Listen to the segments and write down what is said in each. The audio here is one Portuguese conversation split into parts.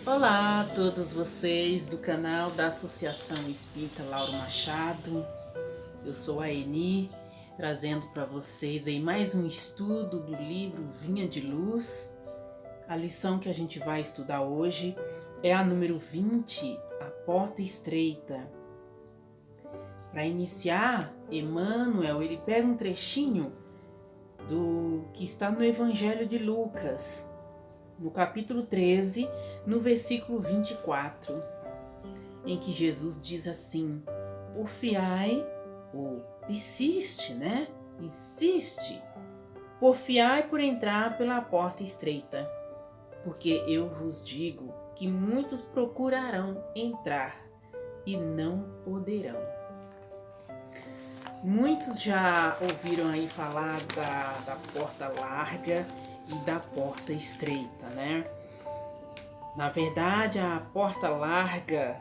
Olá a todos vocês do canal da Associação Espírita Lauro Machado. Eu sou a Eni, trazendo para vocês aí mais um estudo do livro Vinha de Luz. A lição que a gente vai estudar hoje é a número 20, A Porta Estreita. Para iniciar, Emmanuel ele pega um trechinho do que está no Evangelho de Lucas, no capítulo 13, no versículo 24, em que Jesus diz assim: porfiai, ou insiste, insiste, porfiai por entrar pela porta estreita, porque eu vos digo que muitos procurarão entrar e não poderão. Muitos já ouviram aí falar da porta larga e da porta estreita, né? Na verdade, a porta larga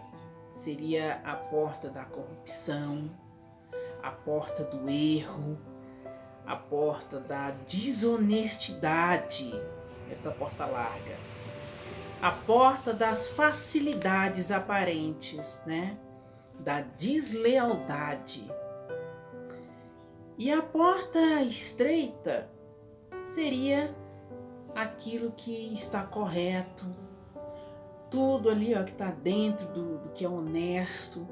seria a porta da corrupção, a porta do erro, a porta da desonestidade, essa porta larga. A porta das facilidades aparentes, né? Da deslealdade. E a porta estreita seria aquilo que está correto, tudo ali que está dentro do que é honesto,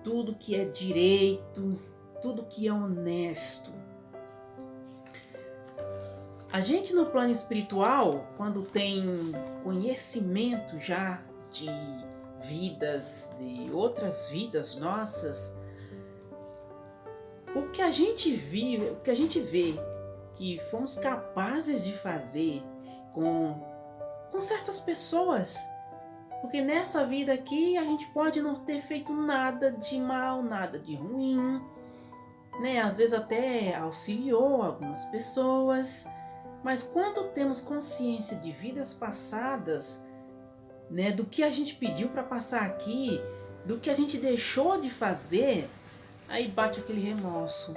tudo que é direito, tudo que é honesto. A gente no plano espiritual, quando tem conhecimento já de vidas, de outras vidas nossas, o que a gente vive, o que a gente vê que fomos capazes de fazer com certas pessoas, porque nessa vida aqui a gente pode não ter feito nada de mal, nada de ruim, né? Às vezes até auxiliou algumas pessoas, mas quando temos consciência de vidas passadas, né, do que a gente pediu para passar aqui, do que a gente deixou de fazer, aí bate aquele remorso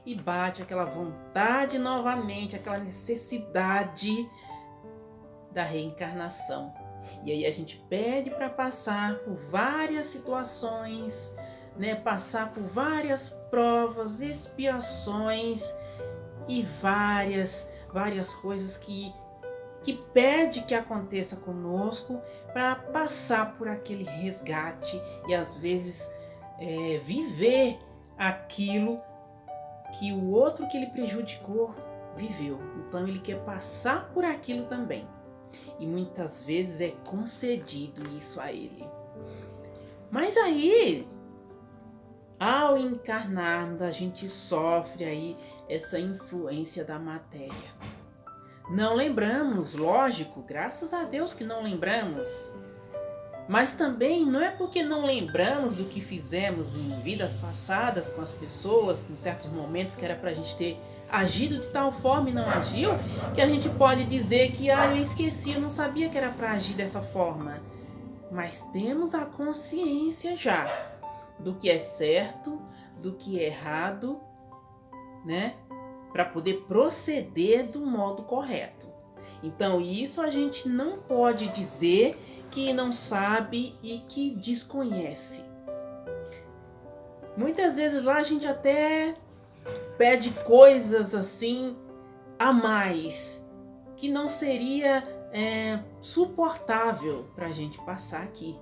e bate aquela vontade novamente, aquela necessidade da reencarnação. E aí a gente pede para passar por várias situações, né? Passar por várias provas, expiações e várias coisas que pede que aconteça conosco para passar por aquele resgate e às vezes viver aquilo que o outro que ele prejudicou viveu. Então ele quer passar por aquilo também. E muitas vezes é concedido isso a ele. Mas aí, ao encarnarmos, a gente sofre aí essa influência da matéria. Não lembramos, lógico, graças a Deus que não lembramos. Mas também não é porque não lembramos do que fizemos em vidas passadas com as pessoas, com certos momentos que era pra gente ter agido de tal forma e não agiu, que a gente pode dizer que eu esqueci, eu não sabia que era pra agir dessa forma. Mas temos a consciência já do que é certo, do que é errado, né? Para poder proceder do modo correto. Então isso a gente não pode dizer que não sabe e que desconhece. Muitas vezes lá a gente até pede coisas assim a mais, que não seria suportável para a gente passar aqui,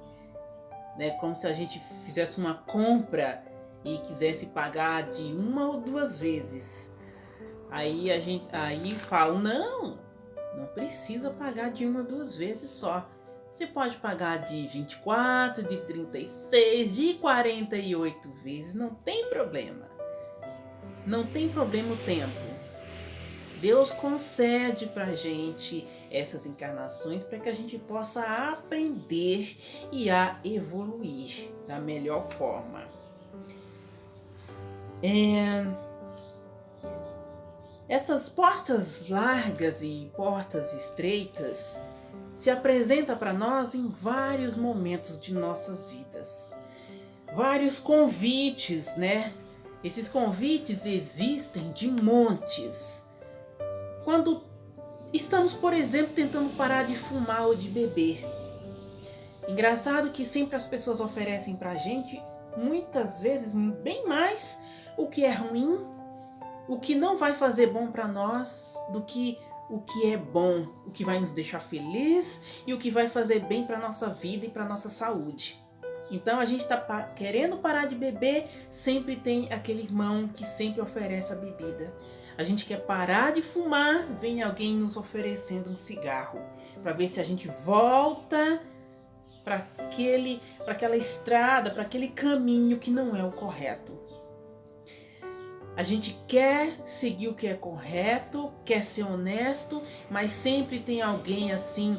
né? Como se a gente fizesse uma compra e quisesse pagar de uma ou duas vezes. Aí fala, não precisa pagar de uma ou duas vezes só. Você pode pagar de 24, de 36, de 48 vezes, não tem problema. Não tem problema o tempo. Deus concede pra gente essas encarnações para que a gente possa aprender e a evoluir da melhor forma. Essas portas largas e portas estreitas se apresenta para nós em vários momentos de nossas vidas. Vários convites, né? Esses convites existem de montes. Quando estamos, por exemplo, tentando parar de fumar ou de beber. Engraçado que sempre as pessoas oferecem pra gente, muitas vezes, bem mais o que é ruim, o que não vai fazer bom para nós, do que o que é bom, o que vai nos deixar feliz e o que vai fazer bem para nossa vida e para nossa saúde. Então a gente está querendo parar de beber, sempre tem aquele irmão que sempre oferece a bebida. A gente quer parar de fumar, vem alguém nos oferecendo um cigarro, para ver se a gente volta para aquela estrada, para aquele caminho que não é o correto. A gente quer seguir o que é correto, quer ser honesto, mas sempre tem alguém assim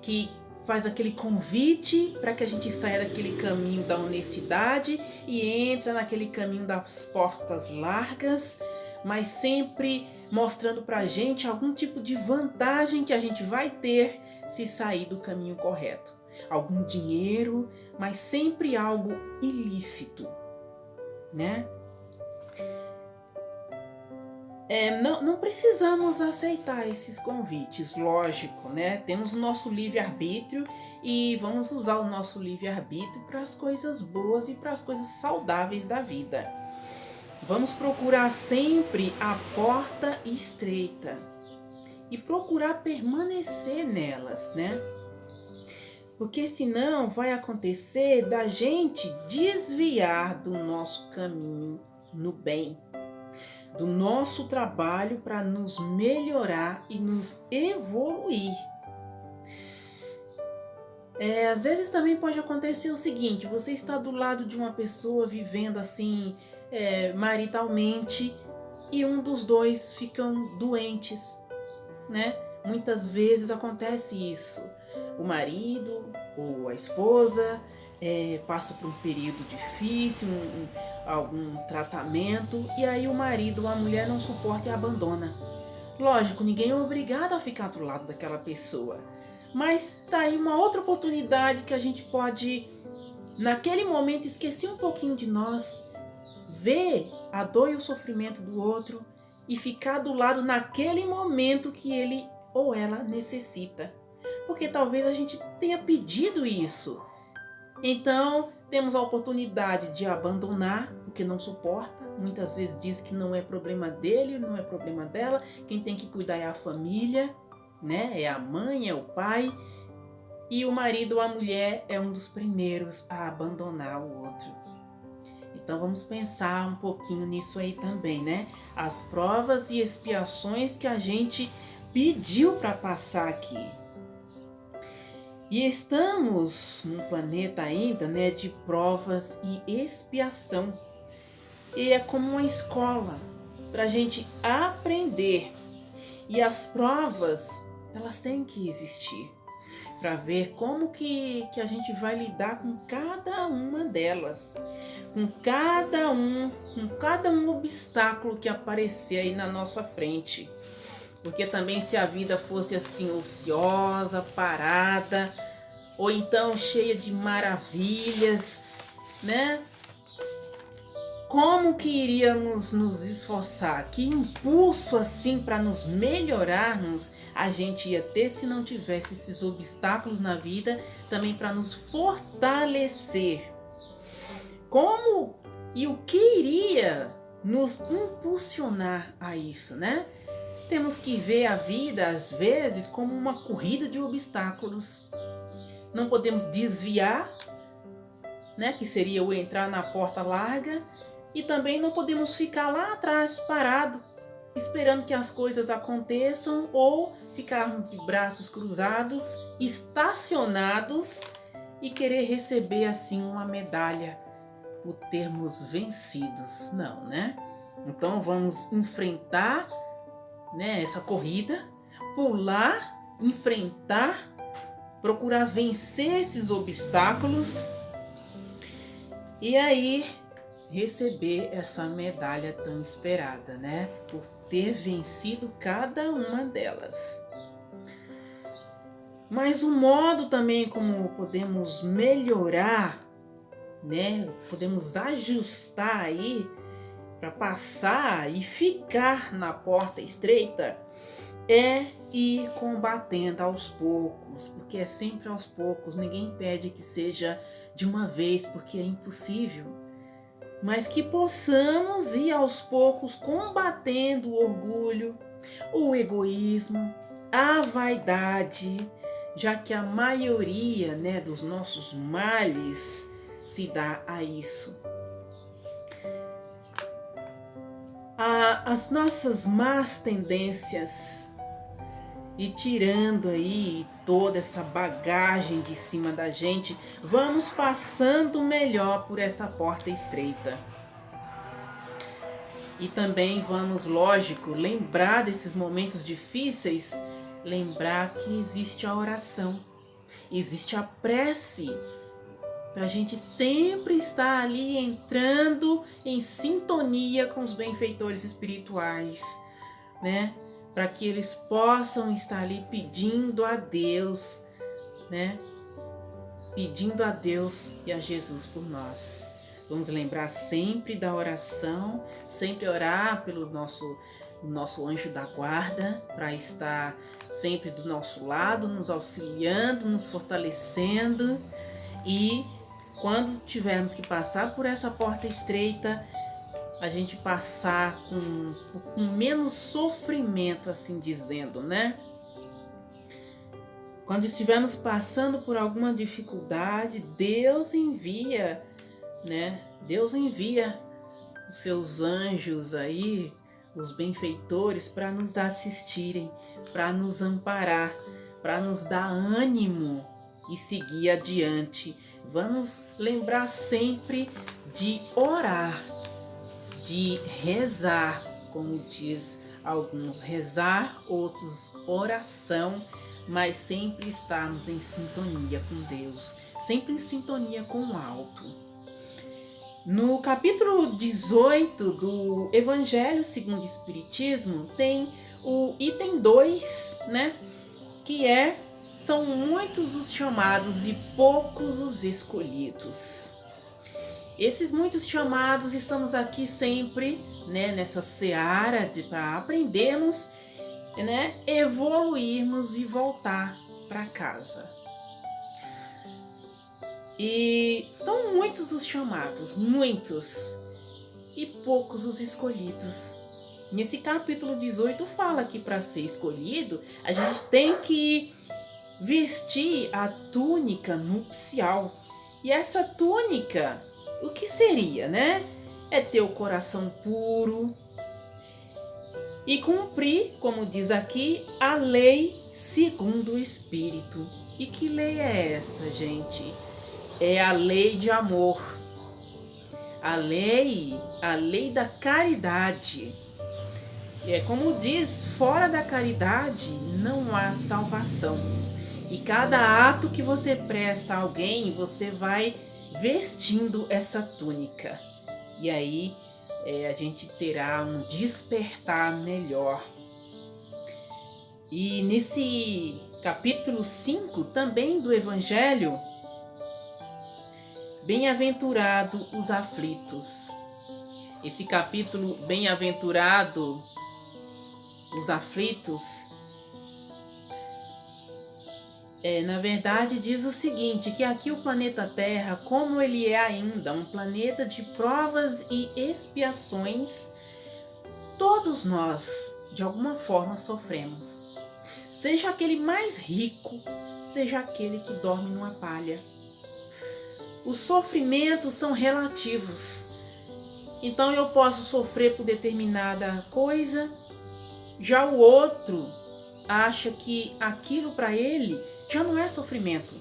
que faz aquele convite para que a gente saia daquele caminho da honestidade e entra naquele caminho das portas largas, mas sempre mostrando para a gente algum tipo de vantagem que a gente vai ter se sair do caminho correto. Algum dinheiro, mas sempre algo ilícito, né? Não precisamos aceitar esses convites, lógico, né? Temos o nosso livre-arbítrio e vamos usar o nosso livre-arbítrio para as coisas boas e para as coisas saudáveis da vida. Vamos procurar sempre a porta estreita e procurar permanecer nelas, né? Porque senão vai acontecer da gente desviar do nosso caminho no bem, do nosso trabalho para nos melhorar e nos evoluir. Às vezes também pode acontecer o seguinte: você está do lado de uma pessoa vivendo assim maritalmente e um dos dois ficam doentes, né? Muitas vezes acontece isso. O marido ou a esposa passa por um período difícil, algum tratamento, e aí o marido ou a mulher não suporta e abandona. Lógico, ninguém é obrigado a ficar do lado daquela pessoa, mas tá aí uma outra oportunidade que a gente pode, naquele momento, esquecer um pouquinho de nós, ver a dor e o sofrimento do outro e ficar do lado naquele momento que ele ou ela necessita. Porque talvez a gente tenha pedido isso. Então, temos a oportunidade de abandonar, porque não suporta. Muitas vezes diz que não é problema dele, não é problema dela. Quem tem que cuidar é a família, né? É a mãe, é o pai. E o marido ou a mulher é um dos primeiros a abandonar o outro. Então, vamos pensar um pouquinho nisso aí também, né? As provas e expiações que a gente pediu para passar aqui. E estamos num planeta ainda, né, de provas e expiação. E é como uma escola para a gente aprender. E as provas, elas têm que existir para ver como que a gente vai lidar com cada uma delas, com cada um obstáculo que aparecer aí na nossa frente. Porque também se a vida fosse assim ociosa, parada, ou então cheia de maravilhas, né? Como que iríamos nos esforçar? Que impulso assim para nos melhorarmos a gente ia ter se não tivesse esses obstáculos na vida, também para nos fortalecer? Como e o que iria nos impulsionar a isso, né? Temos que ver a vida, às vezes, como uma corrida de obstáculos. Não podemos desviar, né, que seria o entrar na porta larga, e também não podemos ficar lá atrás, parado, esperando que as coisas aconteçam ou ficarmos de braços cruzados, estacionados e querer receber assim uma medalha por termos vencidos. Não, né? Então vamos enfrentar, né, essa corrida, pular, enfrentar, procurar vencer esses obstáculos e aí receber essa medalha tão esperada, né, por ter vencido cada uma delas. Mas o modo também como podemos melhorar, né, podemos ajustar aí para passar e ficar na porta estreita, é ir combatendo aos poucos, porque é sempre aos poucos. Ninguém pede que seja de uma vez, porque é impossível. Mas que possamos ir aos poucos combatendo o orgulho, o egoísmo, a vaidade, já que a maioria, dos nossos males se dá a isso. As nossas más tendências, e tirando aí toda essa bagagem de cima da gente, vamos passando melhor por essa porta estreita. E também vamos, lógico, lembrar desses momentos difíceis, lembrar que existe a oração, existe a prece, para a gente sempre estar ali entrando em sintonia com os benfeitores espirituais, né? Para que eles possam estar ali pedindo a Deus, né? Pedindo a Deus e a Jesus por nós. Vamos lembrar sempre da oração, sempre orar pelo nosso anjo da guarda, para estar sempre do nosso lado, nos auxiliando, nos fortalecendo. E quando tivermos que passar por essa porta estreita, a gente passar com menos sofrimento, assim dizendo, né? Quando estivermos passando por alguma dificuldade, Deus envia, né? Deus envia os seus anjos aí, os benfeitores, para nos assistirem, para nos amparar, para nos dar ânimo e seguir adiante. Vamos lembrar sempre de orar, de rezar, como diz alguns, rezar, outros oração, mas sempre estarmos em sintonia com Deus, sempre em sintonia com o alto. No capítulo 18 do Evangelho segundo o Espiritismo, tem o item 2, né? Que são muitos os chamados e poucos os escolhidos. Esses muitos chamados, estamos aqui sempre, né, nessa seara para aprendermos, né, evoluirmos e voltar para casa. E são muitos os chamados, muitos, e poucos os escolhidos. Nesse capítulo 18 fala que para ser escolhido, a gente tem que vestir a túnica nupcial. E essa túnica, o que seria, né? É ter o coração puro e cumprir, como diz aqui, a lei segundo o Espírito. E que lei é essa, gente? É a lei de amor. A lei da caridade. É como diz, fora da caridade não há salvação. E cada ato que você presta a alguém, você vai vestindo essa túnica. E aí a gente terá um despertar melhor. E nesse capítulo 5 também do Evangelho, bem-aventurado os aflitos. Esse capítulo, bem-aventurado os aflitos, na verdade diz o seguinte, que aqui o planeta Terra, como ele é ainda um planeta de provas e expiações, todos nós, de alguma forma, sofremos. Seja aquele mais rico, seja aquele que dorme numa palha. Os sofrimentos são relativos. Então eu posso sofrer por determinada coisa, já o outro acha que aquilo para ele já não é sofrimento.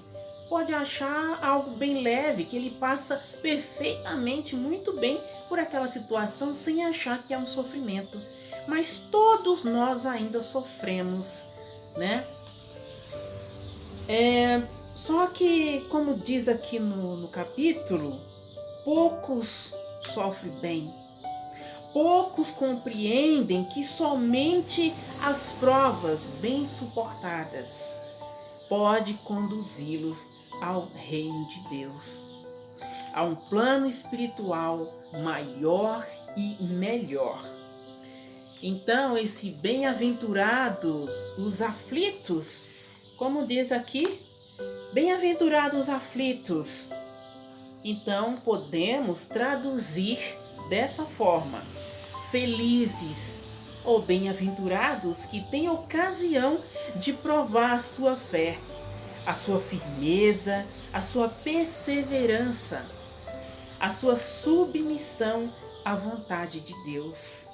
Pode achar algo bem leve, que ele passa perfeitamente, muito bem por aquela situação sem achar que é um sofrimento. Mas todos nós ainda sofremos, né? Só que, como diz aqui no capítulo, poucos sofrem bem. Poucos compreendem que somente as provas bem suportadas pode conduzi-los ao reino de Deus, a um plano espiritual maior e melhor. Então, esse bem-aventurados os aflitos, como diz aqui, bem-aventurados os aflitos. Então, podemos traduzir dessa forma: felizes ou bem-aventurados que têm ocasião de provar a sua fé, a sua firmeza, a sua perseverança, a sua submissão à vontade de Deus.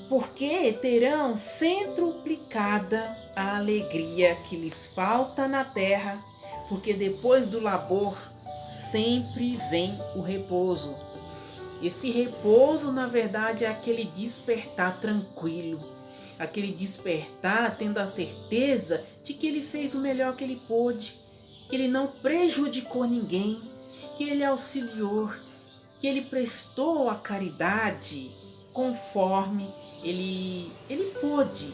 Porque terão centuplicada a alegria que lhes falta na terra, porque depois do labor sempre vem o repouso. Esse repouso, na verdade, é aquele despertar tranquilo, aquele despertar tendo a certeza de que ele fez o melhor que ele pôde, que ele não prejudicou ninguém, que ele auxiliou, que ele prestou a caridade conforme ele pôde,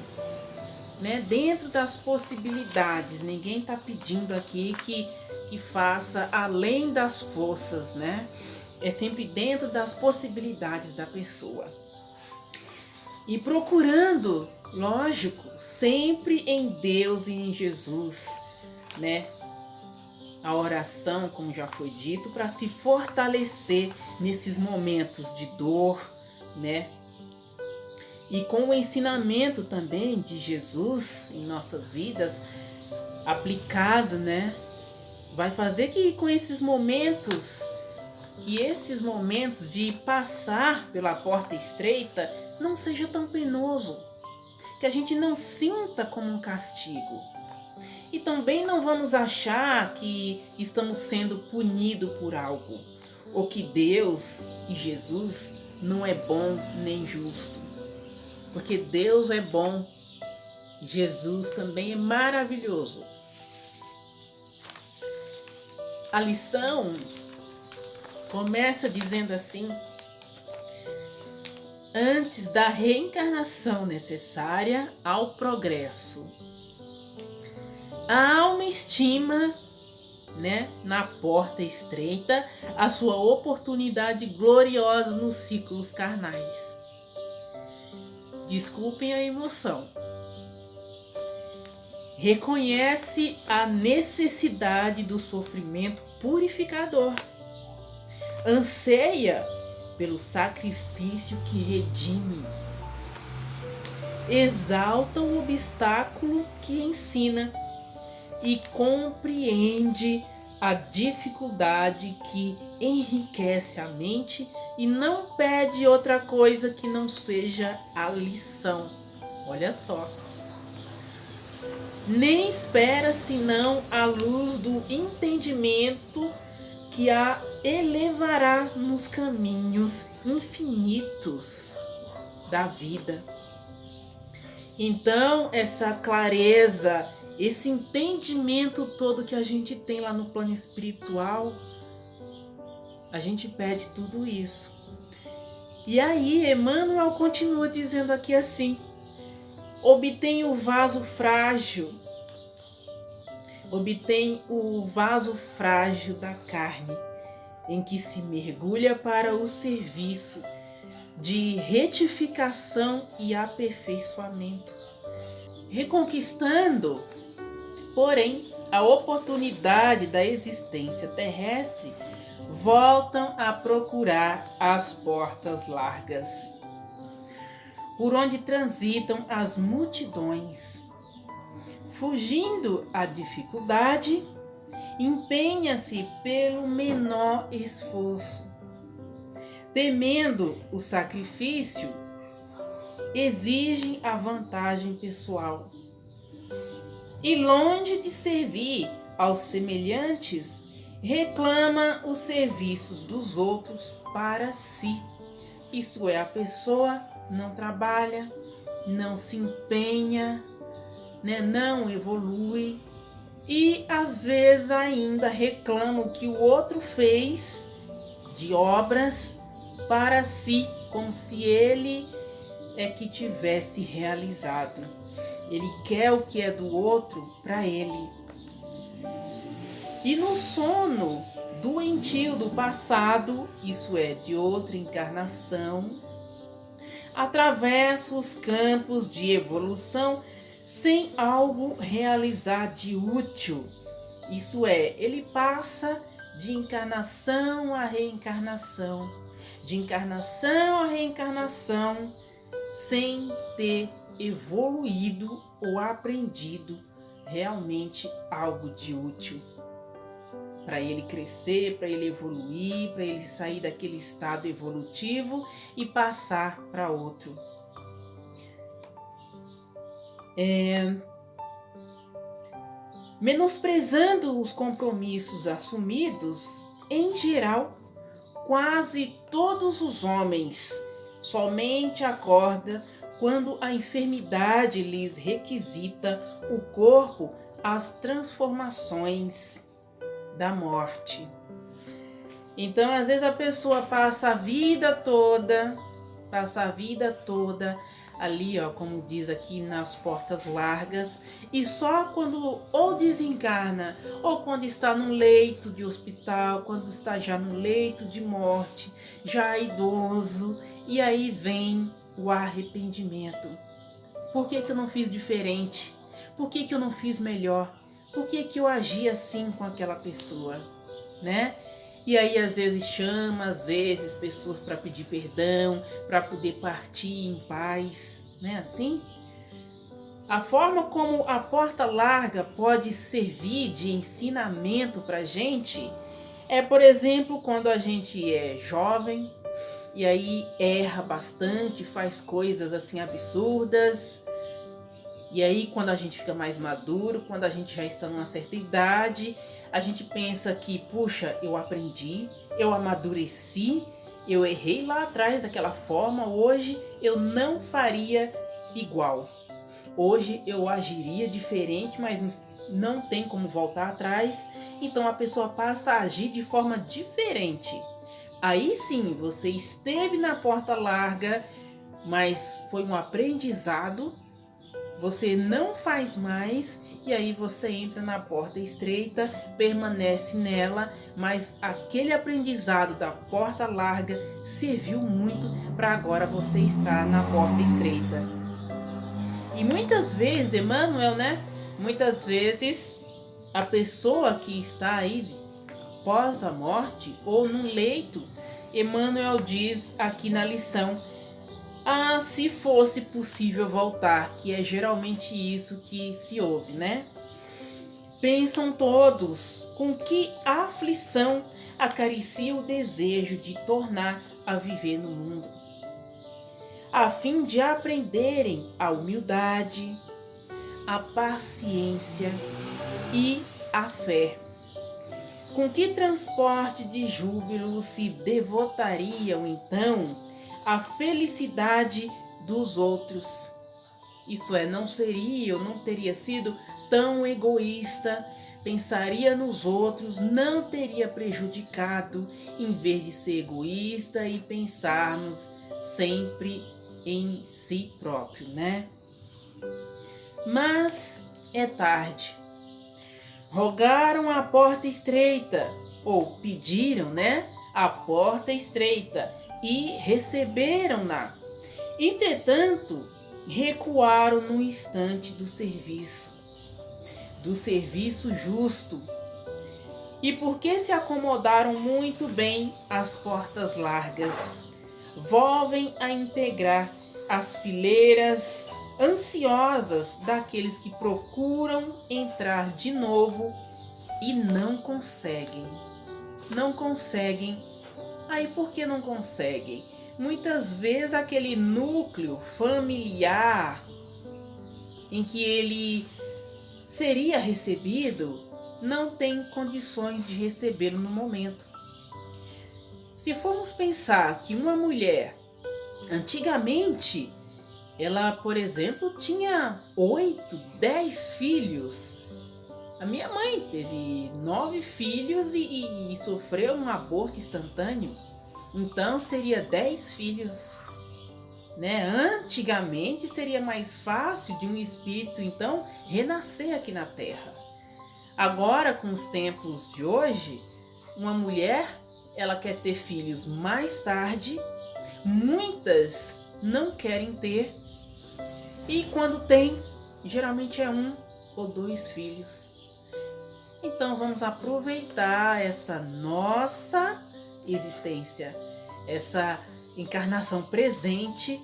né? Dentro das possibilidades. Ninguém está pedindo aqui que faça além das forças, né? É sempre dentro das possibilidades da pessoa. E procurando, lógico, sempre em Deus e em Jesus, né? A oração, como já foi dito, para se fortalecer nesses momentos de dor, né? E com o ensinamento também de Jesus em nossas vidas, aplicado, né? Vai fazer que com esses momentos de passar pela porta estreita não seja tão penoso, que a gente não sinta como um castigo. E também não vamos achar que estamos sendo punidos por algo, ou que Deus e Jesus não é bom nem justo. Porque Deus é bom, Jesus também é maravilhoso. A lição começa dizendo assim: antes da reencarnação necessária ao progresso, a alma estima, né, na porta estreita a sua oportunidade gloriosa nos ciclos carnais. Desculpem a emoção. Reconhece a necessidade do sofrimento purificador. Anseia pelo sacrifício que redime. Exalta o obstáculo que ensina e compreende a dificuldade que enriquece a mente e não pede outra coisa que não seja a lição. Olha só. Nem espera senão a luz do entendimento que a elevará nos caminhos infinitos da vida. Então, essa clareza, esse entendimento todo que a gente tem lá no plano espiritual, a gente pede tudo isso. E aí, Emmanuel continua dizendo aqui assim: obtém o vaso frágil da carne, em que se mergulha para o serviço de retificação e aperfeiçoamento, reconquistando, porém, a oportunidade da existência terrestre, voltam a procurar as portas largas, por onde transitam as multidões. Fugindo à dificuldade, empenha-se pelo menor esforço. Temendo o sacrifício, exigem a vantagem pessoal. E longe de servir aos semelhantes, reclama os serviços dos outros para si. Isso é, a pessoa não trabalha, não se empenha, né, não evolui e às vezes ainda reclama o que o outro fez de obras para si, como se ele é que tivesse realizado. Ele quer o que é do outro para ele. E no sono doentio do passado, isso é, de outra encarnação, atravessa os campos de evolução sem algo realizar de útil. Isso é, ele passa de encarnação a reencarnação, de encarnação a reencarnação, sem ter evoluído ou aprendido realmente algo de útil para ele crescer, para ele evoluir, para ele sair daquele estado evolutivo e passar para outro. Menosprezando os compromissos assumidos, em geral, quase todos os homens somente acordam quando a enfermidade lhes requisita o corpo às transformações da morte. Então, às vezes a pessoa passa a vida toda ali, ó, como diz aqui, nas portas largas, e só quando ou desencarna, ou quando está no leito de hospital, quando está já no leito de morte, já idoso, e aí vem o arrependimento. Por que eu não fiz diferente? Por que eu não fiz melhor? Por que eu agi assim com aquela pessoa, né? E aí às vezes chama, pessoas para pedir perdão, para poder partir em paz, né? Assim, a forma como a porta larga pode servir de ensinamento para a gente é, por exemplo, quando a gente é jovem e aí erra bastante, faz coisas assim absurdas. E aí, quando a gente fica mais maduro, quando a gente já está numa certa idade, a gente pensa que, puxa, eu aprendi, eu amadureci, eu errei lá atrás daquela forma, hoje eu não faria igual. Hoje eu agiria diferente, mas não tem como voltar atrás, então a pessoa passa a agir de forma diferente. Aí sim, você esteve na porta larga, mas foi um aprendizado. Você não faz mais e aí você entra na porta estreita, permanece nela, mas aquele aprendizado da porta larga serviu muito para agora você estar na porta estreita. E muitas vezes, Emmanuel, né? Muitas vezes a pessoa que está aí após a morte ou num leito, Emmanuel diz aqui na lição: ah, se fosse possível voltar, que é geralmente isso que se ouve, né? Pensam todos com que aflição acaricia o desejo de tornar a viver no mundo, a fim de aprenderem a humildade, a paciência e a fé. Com que transporte de júbilo se devotariam então a felicidade dos outros? Isso é, não seria ou não teria sido tão egoísta, pensaria nos outros, não teria prejudicado, em vez de ser egoísta e pensarmos sempre em si próprio, né? Mas é tarde. Rogaram a porta estreita, ou pediram, né? A porta estreita, e receberam-na. Entretanto, recuaram no instante do serviço justo. E porque se acomodaram muito bem às portas largas, volvem a integrar as fileiras ansiosas daqueles que procuram entrar de novo e não conseguem. Não conseguem. Aí por que não conseguem? Muitas vezes aquele núcleo familiar em que ele seria recebido não tem condições de recebê-lo no momento. Se formos pensar que uma mulher, antigamente, ela, por exemplo, tinha 8, 10 filhos. A minha mãe teve 9 filhos e sofreu um aborto instantâneo. Então seria 10 filhos, né? Antigamente seria mais fácil de um espírito então renascer aqui na Terra. Agora, com os tempos de hoje, uma mulher, ela quer ter filhos mais tarde. Muitas não querem ter. E quando tem, geralmente é 1 ou 2 filhos. Então vamos aproveitar essa nossa existência, essa encarnação presente,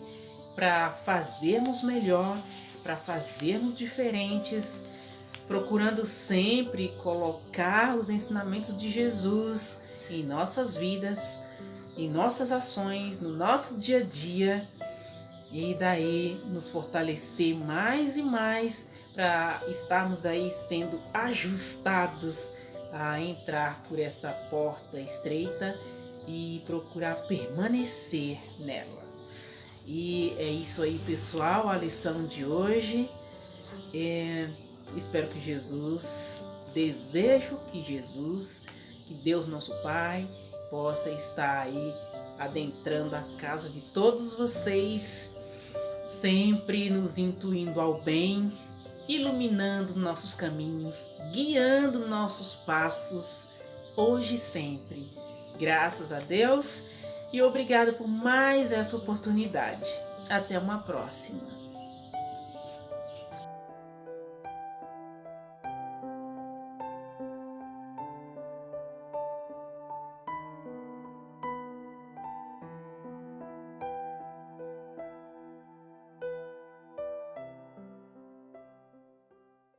para fazermos melhor, para fazermos diferentes, procurando sempre colocar os ensinamentos de Jesus em nossas vidas, em nossas ações, no nosso dia a dia, e daí nos fortalecer mais e mais para estarmos aí sendo ajustados a entrar por essa porta estreita e procurar permanecer nela. E é isso aí, pessoal, a lição de hoje. Espero que desejo que Deus nosso Pai possa estar aí adentrando a casa de todos vocês, sempre nos intuindo ao bem, iluminando nossos caminhos, guiando nossos passos, hoje e sempre. Graças a Deus e obrigado por mais essa oportunidade. Até uma próxima.